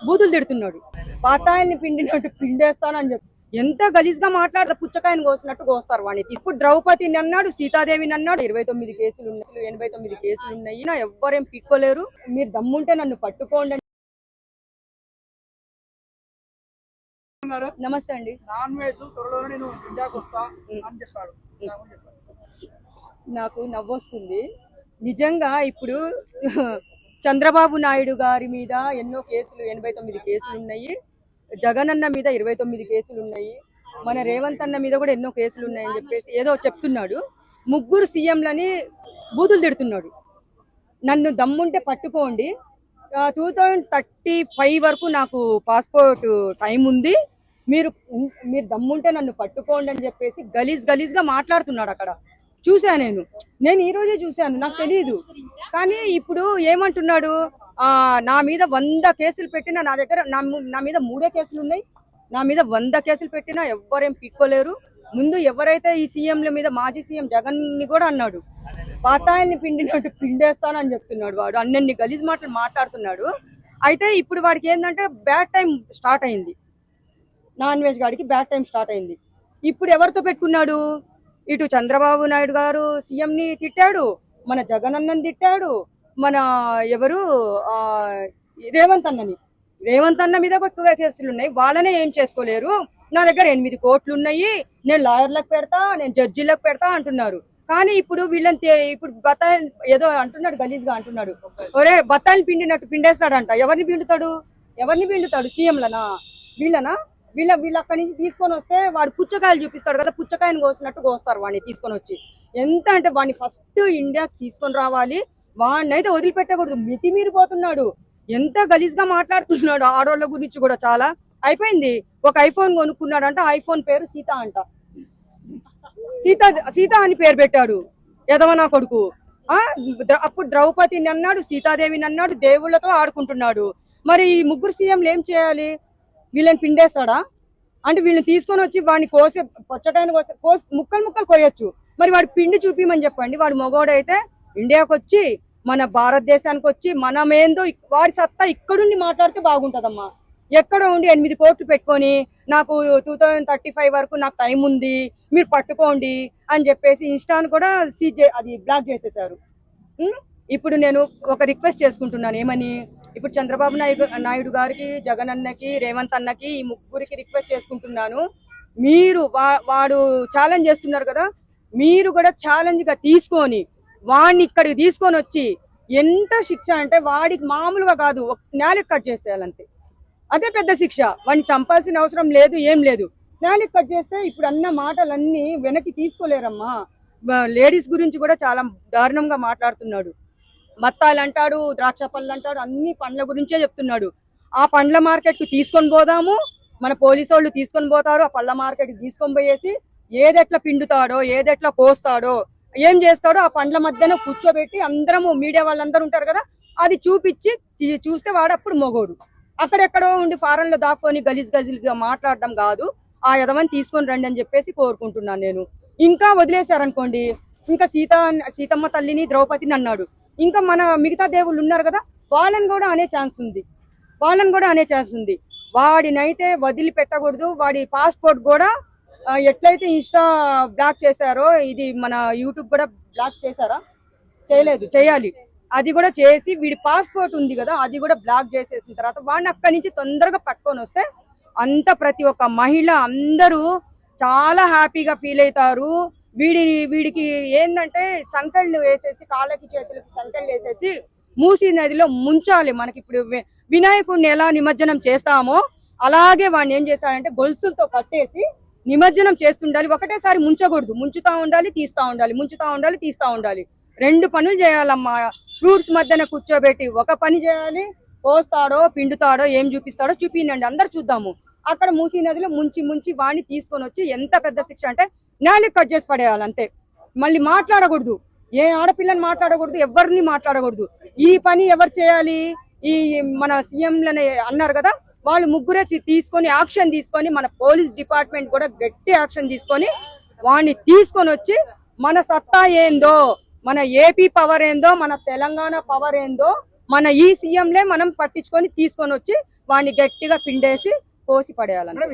బూతులు తిడుతున్నాడు. పాతాయిల్ని పిండినట్టు పిండేస్తానని చెప్పి ఎంత గలీజ్ గా మాట్లాడతా, పుచ్చకాయని కోసినట్టు కోస్తారు వాడిని. ఇప్పుడు ద్రౌపదిని అన్నాడు, సీతాదేవిని అన్నాడు. 29 కేసులు ఉన్నాయి, 89 కేసులు ఉన్నాయి. ఎవ్వరేం పిక్కోలేరు. మీరు దమ్ముంటే నన్ను పట్టుకోండి. నమస్తే అండి. నాన్ వెజ్ త్వరలోనే నేను ఇండియాకి వస్తా అని చెప్పాడు. నాకు నవ్వొస్తుంది నిజంగా. ఇప్పుడు చంద్రబాబు నాయుడు గారి మీద ఎన్నో కేసులు, 89 కేసులు ఉన్నాయి. జగన్ అన్న మీద 29 కేసులు ఉన్నాయి. మన రేవంత్ అన్న మీద కూడా ఎన్నో కేసులు ఉన్నాయని చెప్పేసి ఏదో చెప్తున్నాడు. ముగ్గురు సీఎంలని బూతులు తిడుతున్నాడు. నన్ను దమ్ముంటే పట్టుకోండి, 2035 వరకు నాకు పాస్పోర్ట్ టైం ఉంది, మీరు దమ్ముంటే నన్ను పట్టుకోండి అని చెప్పేసి గలీజ్ గా మాట్లాడుతున్నాడు. అక్కడ చూసా నేను ఈ రోజే చూశాను, నాకు తెలియదు. కానీ ఇప్పుడు ఏమంటున్నాడు, నా మీద 100 కేసులు పెట్టినా, నా దగ్గర నా మీద 3 కేసులు ఉన్నాయి, నా మీద 100 కేసులు పెట్టినా ఎవ్వరేం పిక్కోలేరు. ముందు ఎవరైతే ఈ సీఎంల మీద, మాజీ సీఎం జగన్ ని కూడా అన్నాడు, పాతాయిల్ని పిండినట్టు పిండేస్తానని చెప్తున్నాడు. వాడు అన్ని గలీజ్ మాటలు మాట్లాడుతున్నాడు. అయితే ఇప్పుడు వాడికి ఏంటంటే బ్యాడ్ టైం స్టార్ట్ అయింది. నాన్ వెజ్ గాడికి బ్యాడ్ టైం స్టార్ట్ అయింది. ఇప్పుడు ఎవరితో పెట్టుకున్నాడు, ఇటు చంద్రబాబు నాయుడు గారు సీఎంని తిట్టాడు, మన జగన్ అన్నని తిట్టాడు, మన ఎవరు రేవంత్ అన్న మీద కూడా 2 కేసులు ఉన్నాయి. వాళ్ళనే ఏం చేసుకోలేరు. నా దగ్గర 8 కోట్లు ఉన్నాయి, నేను లాయర్లకు పెడతా, నేను జడ్జిలకు పెడతా అంటున్నారు. కానీ ఇప్పుడు వీళ్ళని ఇప్పుడు బత్తాయిలు ఏదో అంటున్నాడు, గలీజ్ గా అంటున్నాడు. ఒరే బత్తాయిలు పిండినట్టు పిండేస్తాడంట. ఎవరిని పిండుతాడు? సీఎంలనా? వీళ్ళు అక్కడి నుంచి తీసుకొని వస్తే వాడు పుచ్చకాయలు చూపిస్తాడు కదా, పుచ్చకాయని కోసినట్టు కోస్తారు వాడిని తీసుకొని వచ్చి. ఎంత అంటే వాడిని ఫస్ట్ ఇండియాకి తీసుకొని రావాలి, వాడిని అయితే వదిలిపెట్టకూడదు. మితిమీరిపోతున్నాడు, ఎంత గలీజ్ గా మాట్లాడుతున్నాడు. ఆడవాళ్ళ గురించి కూడా చాలా అయిపోయింది. ఒక ఐఫోన్ కొనుక్కున్నాడంట, ఐఫోన్ పేరు సీత అంట. సీత అని పేరు పెట్టాడు యదవనా కొడుకు. అప్పుడు ద్రౌపదిని అన్నాడు, సీతాదేవిని అన్నాడు, దేవుళ్లతో ఆడుకుంటున్నాడు. మరి ఈ ముగ్గురు సీఎంలు ఏం చేయాలి? వీళ్ళని పిండేస్తాడా? అంటే వీళ్ళని తీసుకొని వచ్చి వాడిని పొచ్చటాన్ని ముక్కలు కోయొచ్చు. మరి వాడు పిండి చూపిమని చెప్పండి. వాడు మగోడైతే ఇండియాకి వచ్చి, మన భారతదేశానికి వచ్చి, మనమేందో వాడి సత్తా ఇక్కడుండి మాట్లాడితే బాగుంటదమ్మా. ఎక్కడో ఉండి 8 కోట్లు పెట్టుకొని నాకు 2035 వరకు నాకు టైం ఉంది, మీరు పట్టుకోండి అని చెప్పేసి ఇన్స్టాను కూడా అది బ్లాక్ చేసేసారు. ఇప్పుడు నేను ఒక రిక్వెస్ట్ చేసుకుంటున్నాను. ఏమని? ఇప్పుడు చంద్రబాబు నాయుడు గారికి, జగన్ అన్నకి, రేవంత్ అన్నకి, ఈ ముగ్గురికి రిక్వెస్ట్ చేసుకుంటున్నాను. మీరు వాడు ఛాలెంజ్ చేస్తున్నారు కదా, మీరు కూడా ఛాలెంజ్ గా తీసుకొని వాడిని ఇక్కడికి తీసుకొని వచ్చి ఎంత శిక్ష అంటే వాడికి మామూలుగా కాదు, నేలకు కట్ చేసేయాలంతే. అదే పెద్ద శిక్ష. వాడిని చంపాల్సిన అవసరం లేదు, ఏం లేదు. నేలకు కట్ చేస్తే ఇప్పుడు అన్న మాటలన్నీ వెనక్కి తీసుకోలేరమ్మా. లేడీస్ గురించి కూడా చాలా దారుణంగా మాట్లాడుతున్నాడు. బత్తాయిలు అంటాడు, ద్రాక్ష పళ్ళు అంటాడు, అన్ని పండ్ల గురించే చెప్తున్నాడు. ఆ పండ్ల మార్కెట్ కు తీసుకొని పోదాము, మన పోలీసు వాళ్ళు తీసుకొని పోతారు. ఆ పళ్ళ మార్కెట్ కి తీసుకొని పోయేసి ఏదెట్లా పిండుతాడో, ఏదెట్లా కోస్తాడో, ఏం చేస్తాడో ఆ పండ్ల మధ్యన కూర్చోబెట్టి అందరము, మీడియా వాళ్ళందరూ ఉంటారు కదా, అది చూస్తే వాడు అప్పుడు మొగోడు. అక్కడెక్కడో ఉండి ఫారెన్ లో దాక్కొని గలీజ్గా మాట్లాడడం కాదు. ఆ యదవని తీసుకొని రండి అని చెప్పేసి కోరుకుంటున్నాను నేను. ఇంకా వదిలేశారనుకోండి, ఇంకా సీతమ్మ తల్లిని, ద్రౌపదిని అన్నాడు, ఇంకా మన మిగతా దేవుళ్ళు ఉన్నారు కదా, వాళ్ళని కూడా అనే ఛాన్స్ ఉంది. వాడినైతే వదిలిపెట్టకూడదు. వాడి పాస్పోర్ట్ కూడా ఎట్లయితే ఇన్స్టా బ్లాక్ చేశారో, ఇది మన యూట్యూబ్ కూడా బ్లాక్ చేశారా? చేయలేదు, చేయాలి. అది కూడా చేసి వీడి పాస్పోర్ట్ ఉంది కదా, అది కూడా బ్లాక్ చేసేసిన తర్వాత వాడిని అక్కడి నుంచి తొందరగా పట్టుకొని వస్తే ప్రతి ఒక్క మహిళ అందరూ చాలా హ్యాపీగా ఫీల్ అవుతారు. వీడికి ఏంటంటే సంకెళ్ళు వేసేసి, కాళ్ళకి చేతులకి సంకెళ్ళు వేసేసి మూసీ నదిలో ముంచాలి. మనకి ఇప్పుడు వినాయకుడిని ఎలా నిమజ్జనం చేస్తామో అలాగే వాడిని ఏం చేశాడంటే గొలుసులతో కట్టేసి నిమజ్జనం చేస్తుండాలి. ఒకటేసారి ముంచకూడదు, ముంచుతా ఉండాలి, తీస్తా ఉండాలి. 2 పనులు చేయాలమ్మా. ఫ్రూట్స్ మధ్యన కూర్చోబెట్టి ఒక పని చేయాలి, కోస్తాడో పిండుతాడో ఏం చూపిస్తాడో చూపినండి, అందరు చూద్దాము. అక్కడ మూసీ నదిలో ముంచి వాడిని తీసుకొని వచ్చి ఎంత పెద్ద శిక్ష అంటే నేలకు కట్ చేసి పడేయాలి అంతే. మళ్ళీ మాట్లాడకూడదు, ఏ ఆడపిల్లని మాట్లాడకూడదు, ఎవరిని మాట్లాడకూడదు. ఈ పని ఎవరు చేయాలి? ఈ మన సీఎంలని అన్నారు కదా, వాళ్ళు ముగ్గురే యాక్షన్ తీసుకొని, మన పోలీస్ డిపార్ట్మెంట్ కూడా గట్టి యాక్షన్ తీసుకొని వాడిని తీసుకొని వచ్చి మన సత్తా ఏందో, మన ఏపీ పవర్ ఏందో, మన తెలంగాణ పవర్ ఏందో, మన ఈ సీఎంలే మనం పట్టించుకొని తీసుకొని వచ్చి వాడిని గట్టిగా పిండేసి కోసి పడేయాలంట. మేడం